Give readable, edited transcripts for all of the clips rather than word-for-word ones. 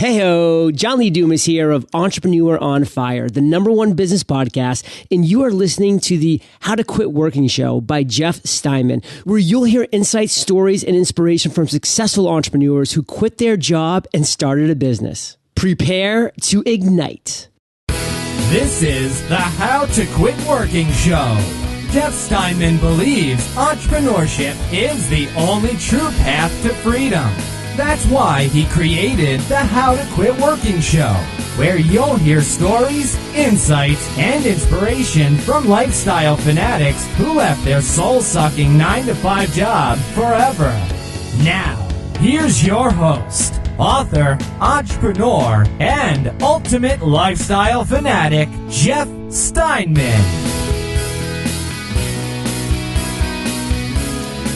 Heyo, John Lee Dumas here of Entrepreneur on Fire, the #1 business podcast, and you are listening to the How to Quit Working show by Jeff Steinman, where you'll hear insights, stories, and inspiration from successful entrepreneurs who quit their job and started a business. Prepare to ignite. This is the How to Quit Working show. Jeff Steinman believes entrepreneurship is the only true path to freedom. That's why he created the How to Quit Working show, where you'll hear stories, insights, and inspiration from lifestyle fanatics who left their soul-sucking 9-to-5 job forever. Now, here's your host, author, entrepreneur, and ultimate lifestyle fanatic, Jeff Steinman.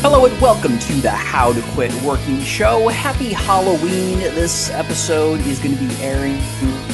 Hello and welcome to the How to Quit Working show. Happy Halloween. This episode is going to be airing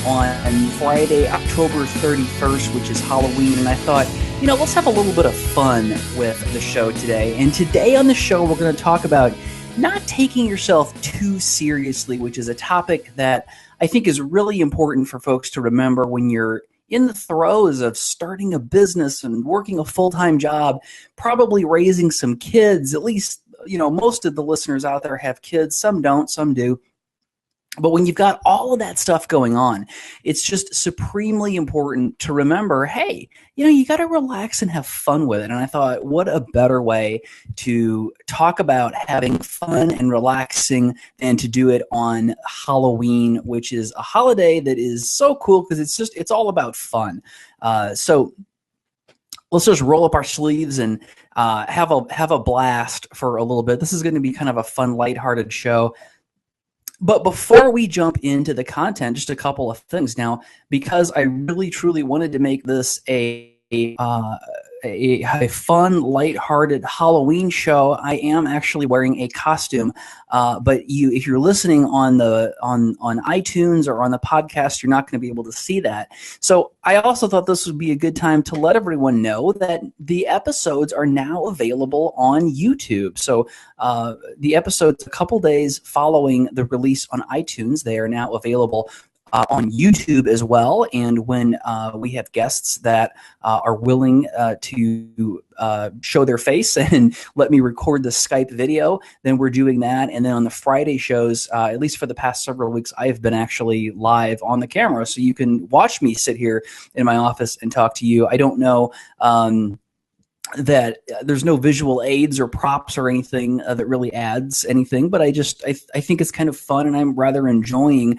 on Friday, October 31st, which is Halloween. And I thought, let's have a little bit of fun with the show today. And today on the show, we're going to talk about not taking yourself too seriously, which is a topic that I think is really important for folks to remember when you're in the throes of starting a business and working a full-time job, probably raising some kids. At least, most of the listeners out there have kids. Some don't, some do. But when you've got all of that stuff going on, it's just supremely important to remember, hey, you got to relax and have fun with it. And I thought, what a better way to talk about having fun and relaxing than to do it on Halloween, which is a holiday that is so cool because it's all about fun. So let's just roll up our sleeves and have a blast for a little bit. This is going to be kind of a fun, lighthearted show. But before we jump into the content, just a couple of things. Now, because I really, truly wanted to make this a fun, lighthearted Halloween show, I am actually wearing a costume. But if you're listening on iTunes or on the podcast, you're not going to be able to see that. So I also thought this would be a good time to let everyone know that the episodes are now available on YouTube. So the episodes, a couple days following the release on iTunes, they are now available on YouTube as well. And when we have guests that are willing to show their face and let me record the Skype video, then we're doing that. And then on the Friday shows, at least for the past several weeks, I have been actually live on the camera. So you can watch me sit here in my office and talk to you. I don't know that there's no visual aids or props or anything that really adds anything, but I think it's kind of fun, and I'm rather enjoying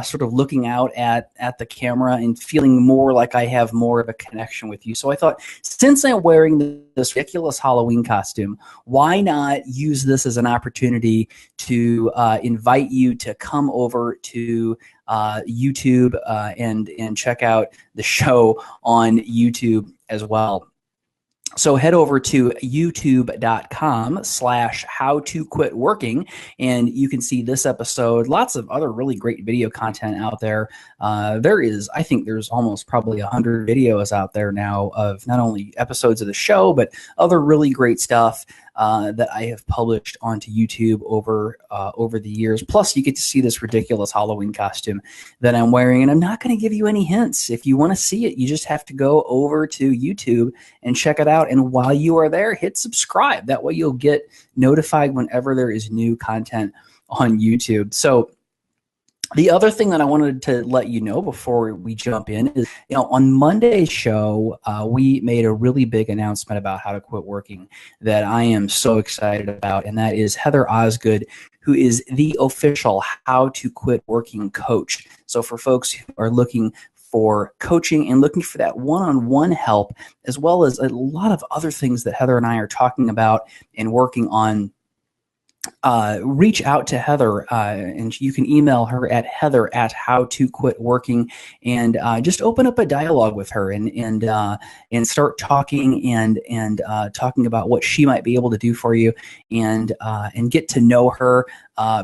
sort of looking out at the camera and feeling more like I have more of a connection with you. So I thought, since I'm wearing this ridiculous Halloween costume, why not use this as an opportunity to invite you to come over to YouTube and check out the show on YouTube as well. So head over to youtube.com/howtoquitworking, and you can see this episode, lots of other really great video content out there. I think there's almost probably 100 videos out there now of not only episodes of the show, but other really great stuff that I have published onto YouTube over the years. Plus, you get to see this ridiculous Halloween costume that I'm wearing, and I'm not going to give you any hints. If you want to see it, you just have to go over to YouTube and check it out. And while you are there, hit subscribe. That way you'll get notified whenever there is new content on YouTube. So the other thing that I wanted to let you know before we jump in is, on Monday's show, we made a really big announcement about How to Quit Working that I am so excited about, and that is Heather Osgood, who is the official How to Quit Working coach. So for folks who are looking for coaching and looking for that one-on-one help, as well as a lot of other things that Heather and I are talking about and working on, reach out to Heather, and you can email her at heather@howtoquitworking, and just open up a dialogue with her and start talking and talking about what she might be able to do for you, and get to know her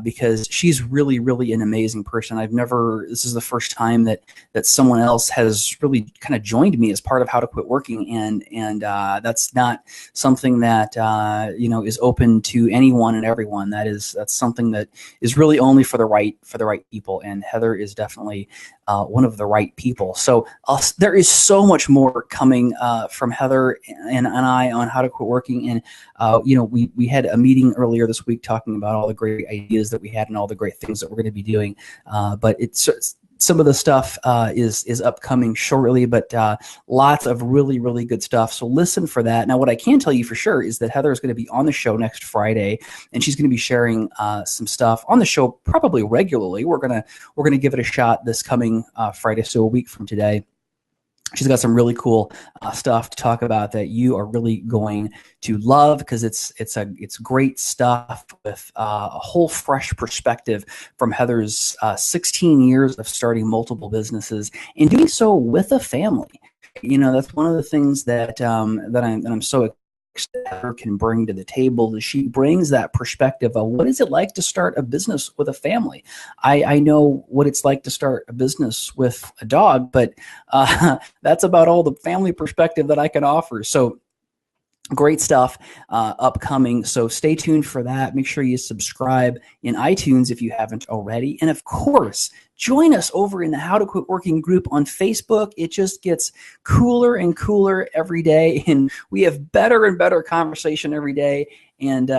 because she's really, really an amazing person. This is the first time that someone else has really kind of joined me as part of How to Quit Working, and that's not something that is open to anyone and everyone. That's something that is really only for the right people, and Heather is definitely one of the right people. So there is so much more coming from Heather and I on How to Quit Working. And we had a meeting earlier this week talking about all the great ideas that we had and all the great things that we're going to be doing. But it's some of the stuff is upcoming shortly, but lots of really, really good stuff. So listen for that. Now, what I can tell you for sure is that Heather is going to be on the show next Friday, and she's going to be sharing some stuff on the show probably regularly. We're gonna give it a shot this coming Friday, so a week from today. She's got some really cool stuff to talk about that you are really going to love, because it's great stuff with a whole fresh perspective from Heather's 16 years of starting multiple businesses and doing so with a family. That's one of the things that I'm so Heather can bring to the table. She brings that perspective of what is it like to start a business with a family. I know what it's like to start a business with a dog, but that's about all the family perspective that I can offer. So great stuff upcoming. So stay tuned for that. Make sure you subscribe in iTunes if you haven't already. And of course, join us over in the How to Quit Working group on Facebook. It just gets cooler and cooler every day, and we have better and better conversation every day. And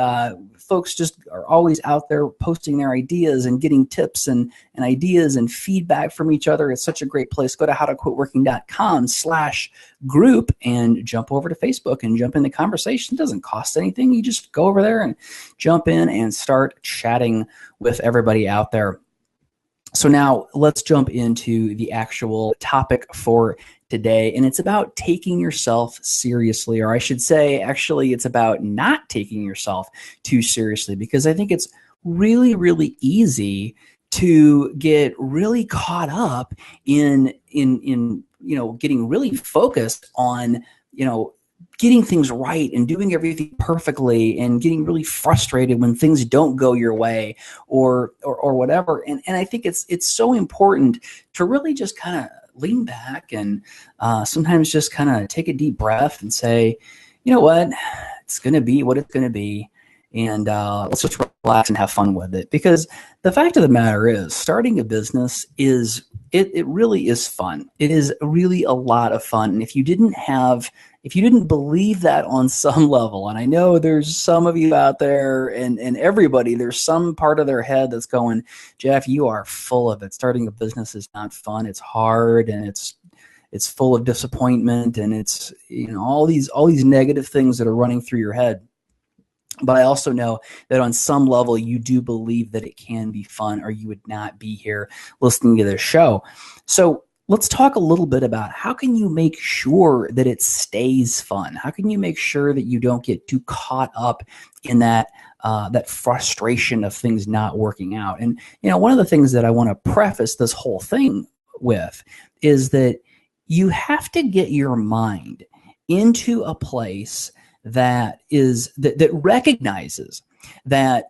folks just are always out there posting their ideas and getting tips and ideas and feedback from each other. It's such a great place. Go to howtoquitworking.com/group and jump over to Facebook and jump in the conversation. It doesn't cost anything. You just go over there and jump in and start chatting with everybody out there. So now let's jump into the actual topic for today, and it's about taking yourself seriously, or I should say, actually, it's about not taking yourself too seriously, because I think it's really, really easy to get really caught up in getting really focused on getting things right and doing everything perfectly, and getting really frustrated when things don't go your way or whatever. And I think it's so important to really just kind of lean back and sometimes just kind of take a deep breath and say, you know what, it's going to be what it's going to be. And let's just relax and have fun with it. Because the fact of the matter is, starting a business it really is fun. It is really a lot of fun. And if you didn't believe that on some level, and I know there's some of you out there and everybody, there's some part of their head that's going, Jeff, you are full of it. Starting a business is not fun. It's hard, and it's full of disappointment, and it's all these negative things that are running through your head. But I also know that on some level you do believe that it can be fun, or you would not be here listening to this show. So let's talk a little bit about how can you make sure that it stays fun? How can you make sure that you don't get too caught up in that frustration of things not working out? And one of the things that I want to preface this whole thing with is that you have to get your mind into a place that recognizes that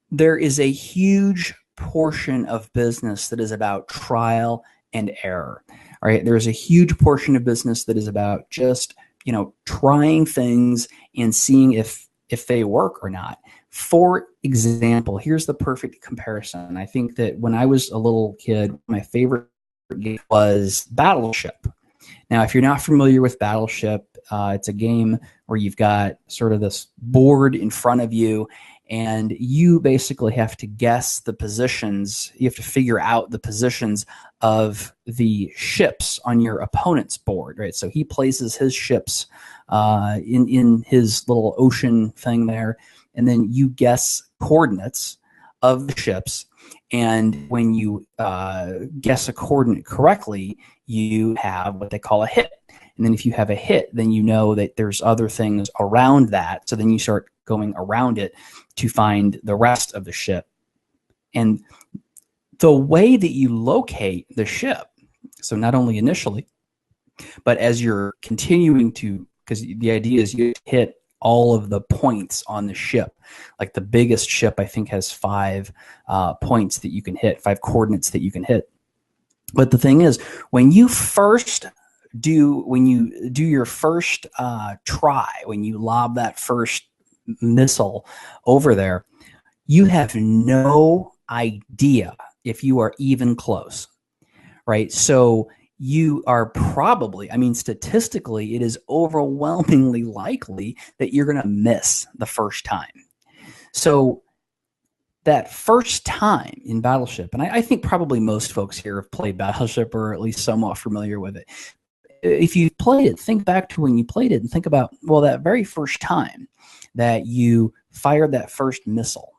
there is a huge portion of business that is about trial and error. All right, there's a huge portion of business that is about just trying things and seeing if they work or not. For example, here's the perfect comparison. I think that when I was a little kid, my favorite game was Battleship. Now, if you're not familiar with Battleship, it's a game where you've got sort of this board in front of you, and you basically have to guess the positions. You have to figure out the positions of the ships on your opponent's board, right? So he places his ships in his little ocean thing there, and then you guess coordinates of the ships. And when you guess a coordinate correctly, you have what they call a hit. And then if you have a hit, then you know that there's other things around that. So then you start going around it to find the rest of the ship. And the way that you locate the ship, so not only initially, but as you're continuing to, because the idea is you hit all of the points on the ship. Like the biggest ship, I think, has 5 points that you can hit, 5 coordinates that you can hit. But the thing is, when you do your first try, when you lob that first missile over there, you have no idea if you are even close, right? So you are probably, I mean, statistically, it is overwhelmingly likely that you're going to miss the first time. So that first time in Battleship, and I think probably most folks here have played Battleship or at least somewhat familiar with it. If you played it, think back to when you played it and think about, well, that very first time that you fired that first missile,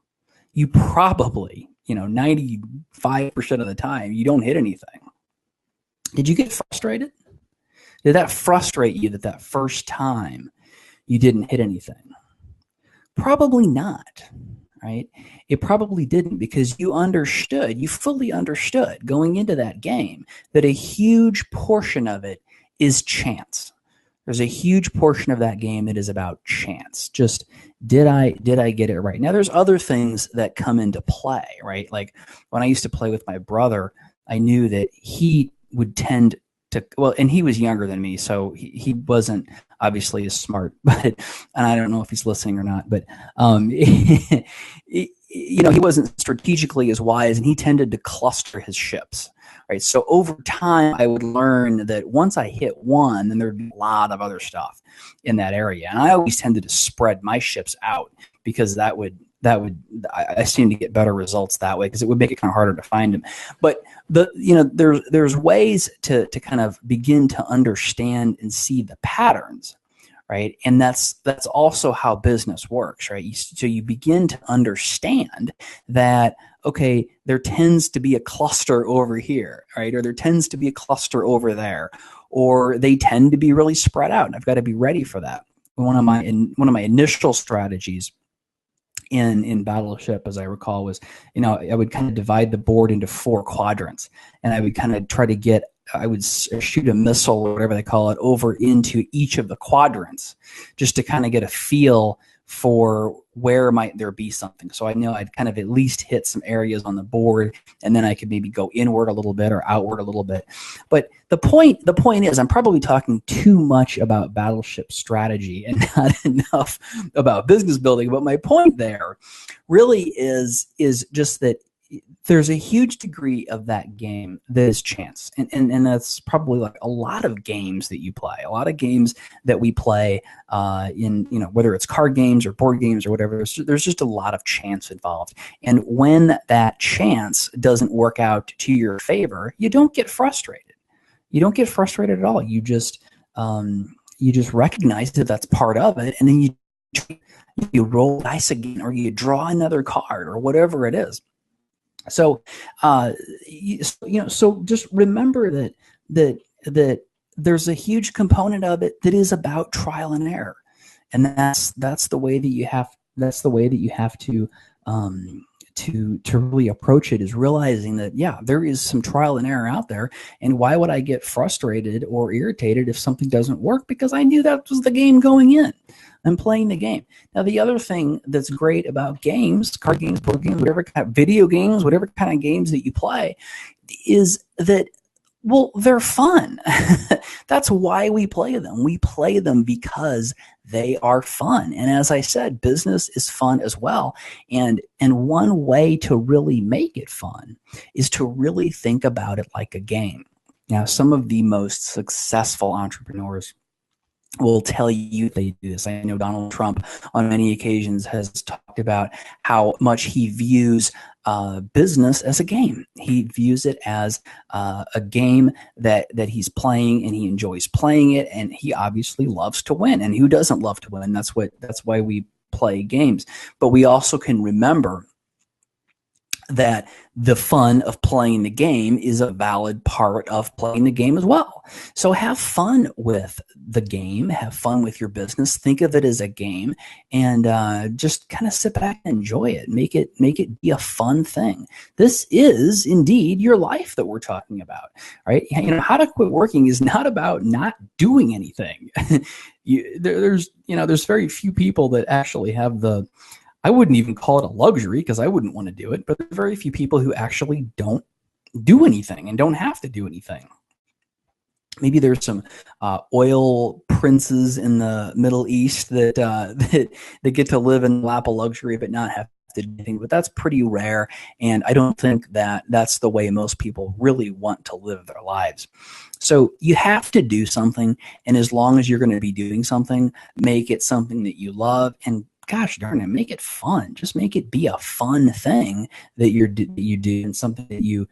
you probably, 95% of the time, you don't hit anything. Did you get frustrated? Did that frustrate you that first time you didn't hit anything? Probably not, right? It probably didn't, because you fully understood going into that game that a huge portion of it is chance. There's a huge portion of that game that is about chance. Just did I get it right? Now there's other things that come into play, right? Like when I used to play with my brother, I knew that he would tend to, well, and he was younger than me, so he wasn't obviously as smart, but, and I don't know if he's listening or not, but he wasn't strategically as wise, and he tended to cluster his ships. Right. So over time, I would learn that once I hit one, then there'd be a lot of other stuff in that area. And I always tended to spread my ships out, because I seem to get better results that way, because it would make it kind of harder to find them. But there's ways to kind of begin to understand and see the patterns. Right. And that's also how business works, right? So you begin to understand that, okay, there tends to be a cluster over here, right? Or there tends to be a cluster over there, or they tend to be really spread out. And I've got to be ready for that. One of my initial strategies in Battleship, as I recall, was, I would kind of divide the board into 4 quadrants, and I would kind of try to I would shoot a missile, or whatever they call it, over into each of the quadrants, just to kind of get a feel for where might there be something. So I know I'd kind of at least hit some areas on the board, and then I could maybe go inward a little bit or outward a little bit. But the point is, I'm probably talking too much about Battleship strategy and not enough about business building. But my point there really is just that there's a huge degree of that game that is chance. And that's probably like a lot of games that you play, a lot of games that we play in, whether it's card games or board games or whatever, there's just a lot of chance involved. And when that chance doesn't work out to your favor, you don't get frustrated. You don't get frustrated at all. You just recognize that that's part of it. And then you roll dice again, or you draw another card, or whatever it is. So, so just remember that there's a huge component of it that is about trial and error, and that's the way that you have to really approach it, is realizing that, yeah, there is some trial and error out there, and why would I get frustrated or irritated if something doesn't work? Because I knew that was the game going in. I'm playing the game. Now, the other thing that's great about games, card games, board games, whatever kind of video games, whatever kind of games that you play, is that, well, they're fun. That's why we play them. We play them because they are fun. And as I said, business is fun as well. And one way to really make it fun is to really think about it like a game. Now, some of the most successful entrepreneurs will tell you they do this. I know Donald Trump on many occasions has talked about how much he views business as a game. He views it as a game that he's playing, and he enjoys playing it, and he obviously loves to win. And who doesn't love to win? That's why we play games. But we also can remember that the fun of playing the game is a valid part of playing the game as well. So have fun with the game, have fun with your business, think of it as a game, and just kind of sit back and enjoy it. Make it be a fun thing. This is indeed your life that we're talking about, right? How to quit working is not about not doing anything. There's very few people that actually have I wouldn't even call it a luxury because I wouldn't want to do it, but there are very few people who actually don't do anything and don't have to do anything. Maybe there's some oil princes in the Middle East that get to live in the lap of luxury but not have to do anything, but that's pretty rare, and I don't think that that's the way most people really want to live their lives. So you have to do something, and as long as you're going to be doing something, make it something that you love, and gosh darn it, make it fun. Just make it be a fun thing that you do, and something that you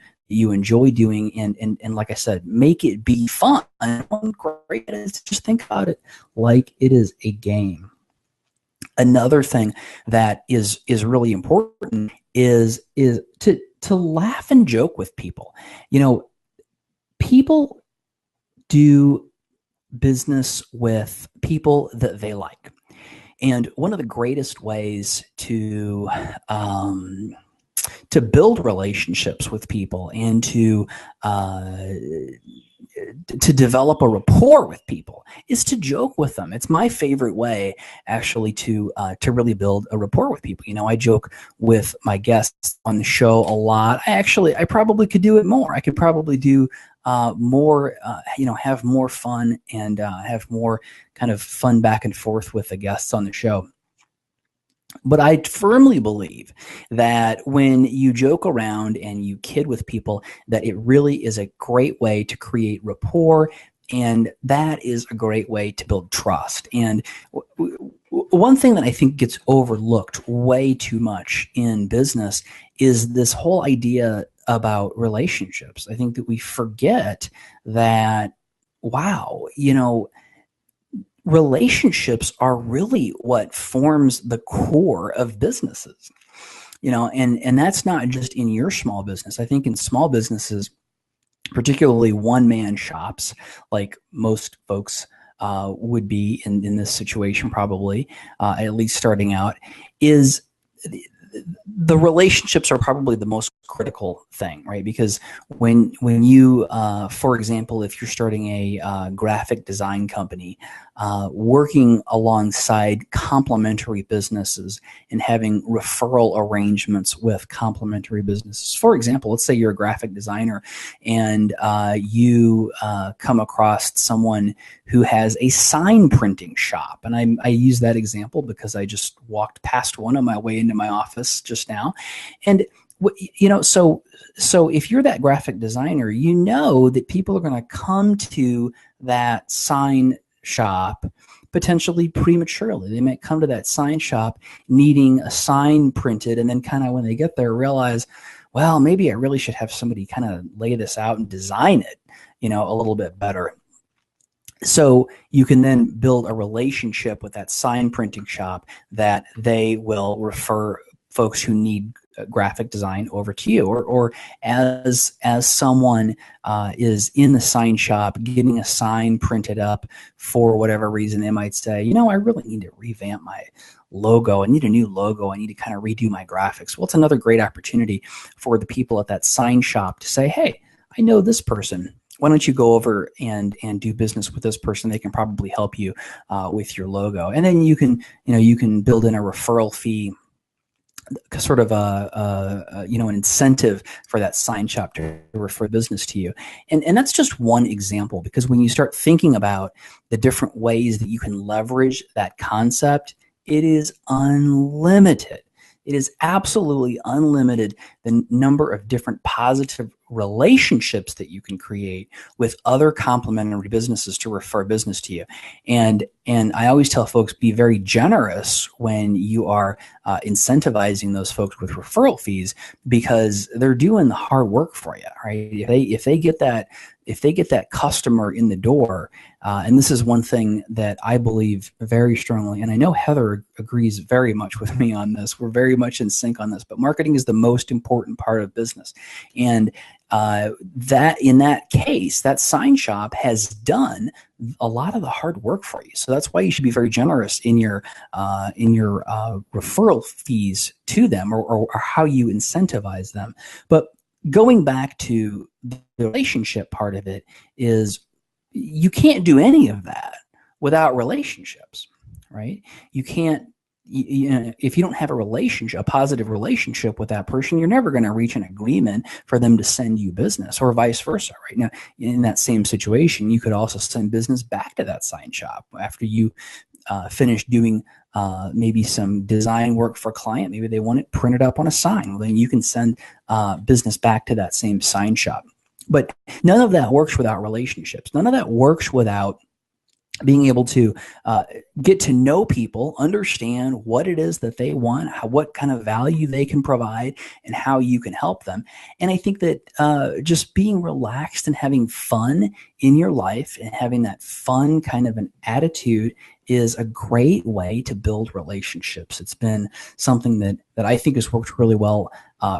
enjoy doing, and like I said, make it be fun. And one great is just think about it like it is a game. Another thing that is really important is to laugh and joke with people. People do business with people that they like. And one of the greatest ways to build relationships with people and to develop a rapport with people is to joke with them. It's my favorite way, actually, to really build a rapport with people. I joke with my guests on the show a lot. I probably could do it more. I could probably do more, have more fun and have more kind of fun back and forth with the guests on the show. But I firmly believe that when you joke around and you kid with people, that it really is a great way to create rapport, and that is a great way to build trust. And one thing that I think gets overlooked way too much in business is this whole idea about relationships. I think that we forget that, wow, relationships are really what forms the core of businesses, and that's not just in your small business. I think in small businesses, particularly one-man shops, like most folks would be in this situation, probably at least starting out, is the relationships are probably the most critical thing, right? Because when you, for example, if you're starting a graphic design company, working alongside complementary businesses and having referral arrangements with complementary businesses. For example, let's say you're a graphic designer and you come across someone who has a sign printing shop. And I use that example because I just walked past one on my way into my office just now. And so if you're that graphic designer, that people are going to come to that sign shop potentially prematurely. They might come to that sign shop needing a sign printed, and then kind of when they get there realize, well, maybe I really should have somebody kind of lay this out and design it, a little bit better. So you can then build a relationship with that sign printing shop that they will refer folks who need graphic design over to you, or as someone is in the sign shop getting a sign printed up for whatever reason, they might say, I really need to revamp my logo. I need a new logo. I need to kind of redo my graphics. Well, it's another great opportunity for the people at that sign shop to say, hey, I know this person. Why don't you go over and do business with this person? They can probably help you with your logo. And then you can build in a referral fee, sort of an incentive for that sign shop to refer business to you. And that's just one example, because when you start thinking about the different ways that you can leverage that concept, it is unlimited. It is absolutely unlimited, the number of different positive relationships that you can create with other complementary businesses to refer business to you. And I always tell folks, be very generous when you are incentivizing those folks with referral fees, because they're doing the hard work for you, right? If they get that customer in the door, and this is one thing that I believe very strongly, and I know Heather agrees very much with me on this. We're very much in sync on this, but marketing is the most important part of business. And that in that case, that sign shop has done a lot of the hard work for you. So that's why you should be very generous in your referral fees to them, or how you incentivize them. But going back to the relationship part of it, is you can't do any of that without relationships, right? You can't, if you don't have a positive relationship with that person, you're never going to reach an agreement for them to send you business, or vice versa. Right now, in that same situation, you could also send business back to that sign shop after you finish doing maybe some design work for a client. Maybe they want it printed up on a sign. Well, then you can send business back to that same sign shop. But none of that works without relationships. None of that works without being able to get to know people, understand what it is that they want, what kind of value they can provide, and how you can help them. And I think that just being relaxed and having fun in your life, and having that fun kind of an attitude, is a great way to build relationships. It's been something that I think has worked really well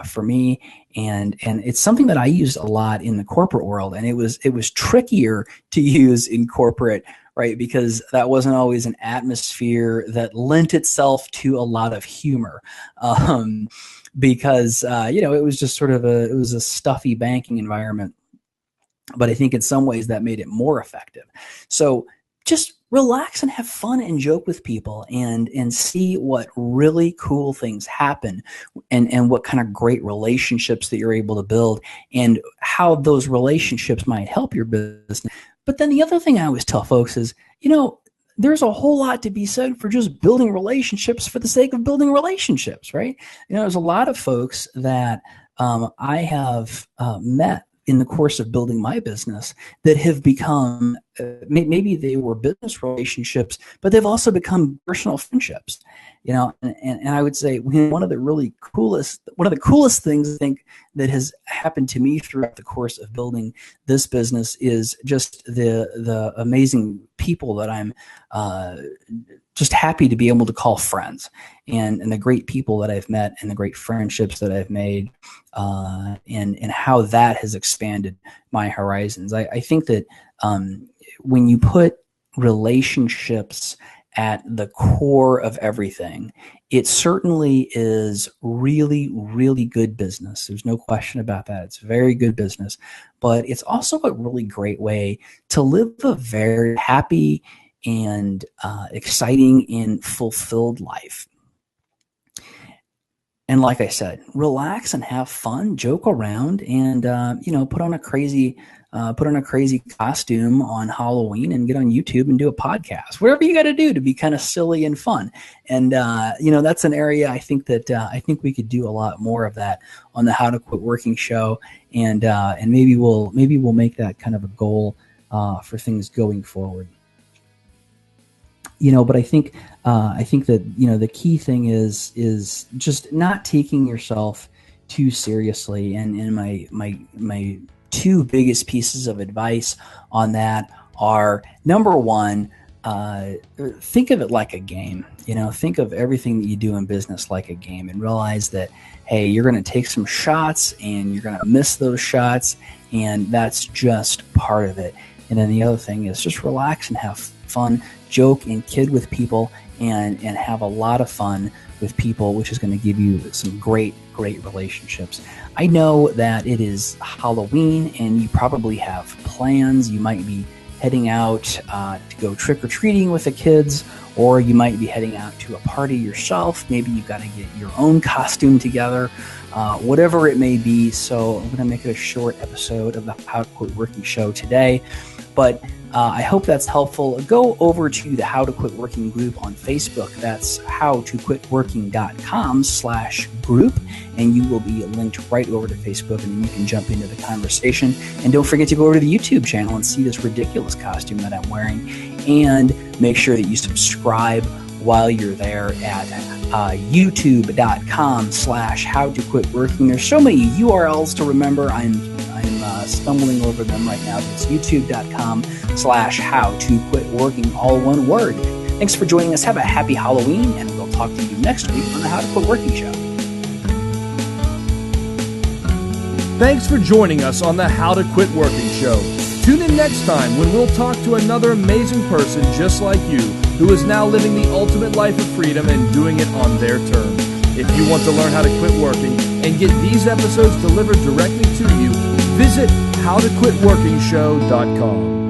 for me, and it's something that I used a lot in the corporate world, and it was trickier to use in corporate, right? Because that wasn't always an atmosphere that lent itself to a lot of humor, because it was just sort of it was a stuffy banking environment. But I think in some ways that made it more effective. So just relax and have fun and joke with people, and see what really cool things happen, and what kind of great relationships that you're able to build, and how those relationships might help your business. But then the other thing I always tell folks is, there's a whole lot to be said for just building relationships for the sake of building relationships, right? There's a lot of folks that I have met in the course of building my business that have become, maybe they were business relationships, but they've also become personal friendships, and I would say one of the coolest things I think that has happened to me throughout the course of building this business is just the amazing people that I'm just happy to be able to call friends, and the great people that I've met, and the great friendships that I've made, and how that has expanded my horizons. I think that when you put relationships at the core of everything, it certainly is really, really good business. There's no question about that. It's very good business, but it's also a really great way to live a very happy and exciting and fulfilled life. And like I said, relax and have fun, joke around, and put on a crazy costume on Halloween and get on YouTube and do a podcast. Whatever you got to do to be kind of silly and fun. And that's an area I think that I think we could do a lot more of that on the How to Quit Working show, and maybe we'll make that kind of a goal for things going forward. But I think that the key thing is just not taking yourself too seriously. And my two biggest pieces of advice on that are, number one, think of it like a game. Think of everything that you do in business like a game, and realize that, hey, you're going to take some shots and you're going to miss those shots, and that's just part of it. And then the other thing is just relax and have fun, joke and kid with people, and have a lot of fun with people, which is going to give you some great relationships. I know that it is Halloween and you probably have plans. You might be heading out to go trick-or-treating with the kids, or you might be heading out to a party yourself. Maybe you've got to get your own costume together. whatever it may be. So I'm going to make it a short episode of the How to Quit Working show today. But I hope that's helpful. Go over to the How to Quit Working group on Facebook. That's howtoquitworking.com/group. And you will be linked right over to Facebook, and then you can jump into the conversation. And don't forget to go over to the YouTube channel and see this ridiculous costume that I'm wearing. And make sure that you subscribe while you're there at youtube.com/howtoquitworking. There's so many URLs to remember. I'm stumbling over them right now. It's youtube.com/howtoquitworking, all one word. Thanks for joining us. Have a happy Halloween, and we'll talk to you next week on the How to Quit Working show. Thanks for joining us on the How to Quit Working show. Tune in next time when we'll talk to another amazing person just like you who is now living the ultimate life of freedom and doing it on their terms. If you want to learn how to quit working and get these episodes delivered directly to you, visit howtoquitworkingshow.com.